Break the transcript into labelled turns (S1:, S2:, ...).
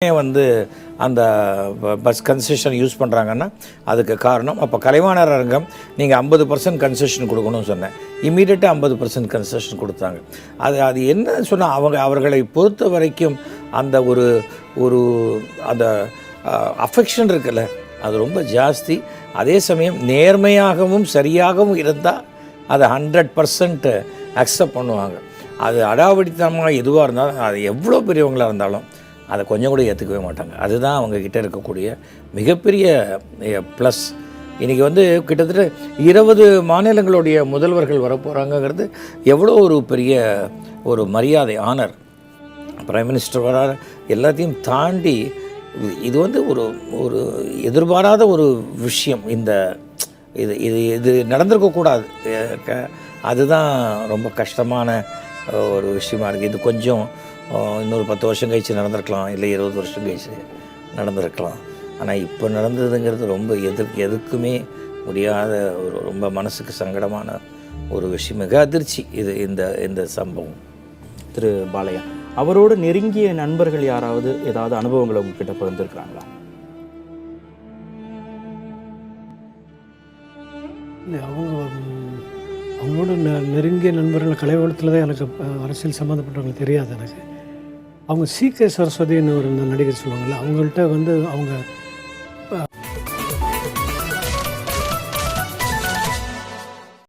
S1: வந்து அந்த bus concession use பண்ணுறாங்கன்னா அதுக்கு காரணம் அப்போ கலைவாணர் அரங்கம் நீங்கள் 50% கன்செஷன் கொடுக்கணும்னு சொன்னேன். இம்மீடியட்டாக 50% கன்செஷன் கொடுத்தாங்க. அது என்ன சொன்னால் அவர்களை பொறுத்த வரைக்கும் அந்த ஒரு அந்த அஃபெக்ஷன் இருக்குல்ல, அது ரொம்ப ஜாஸ்தி. அதே சமயம் நேர்மையாகவும் சரியாகவும் இருந்தால் அதை 100% அக்செப்ட் பண்ணுவாங்க. அது அடாவடித்தனமாக எதுவாக இருந்தாலும், அது எவ்வளோ பெரியவங்களாக இருந்தாலும் அதை கொஞ்சம் கூட ஏற்றுக்கவே மாட்டாங்க. அதுதான் அவங்கக்கிட்ட இருக்கக்கூடிய மிகப்பெரிய ப்ளஸ். இன்றைக்கி கிட்டத்தட்ட 20 மாநிலங்களுடைய முதல்வர்கள் வரப்போகிறாங்கங்கிறது எவ்வளோ ஒரு பெரிய ஒரு மரியாதை, ஆனர். பிரைம் மினிஸ்டர் வராரு, எல்லாத்தையும் தாண்டி இது ஒரு எதிர்பாராத ஒரு விஷயம். இது நடந்திருக்கக்கூடாது. அதுதான் ரொம்ப கஷ்டமான ஒரு விஷயமா இருக்குது. இது கொஞ்சம் இன்னொரு 10 வருஷம் கழிச்சு நடந்திருக்கலாம், இல்லை 20 வருஷம் கழிச்சு நடந்திருக்கலாம். ஆனால் இப்போ நடந்ததுங்கிறது ரொம்ப எதுக்குமே முடியாத ரொம்ப மனசுக்கு சங்கடமான ஒரு விஷயம். மிக அதிர்ச்சி இது இந்த சம்பவம்.
S2: திரு பாலையா, அவரோடு நெருங்கிய நண்பர்கள் யாராவது ஏதாவது அனுபவங்களை உங்ககிட்ட பகிர்ந்துருக்கிறாங்களா?
S3: இல்லை, அவங்களோட நெருங்கிய நண்பர்கள் கலைவளத்தில் தான் எனக்கு அரசியல் சம்மந்தப்பட்டவங்க தெரியாது. எனக்கு அவங்க சி.கே. சரஸ்வதின்னு ஒரு நடிகர் சொல்லுவாங்கள்ல, அவங்கள்ட்ட அவங்க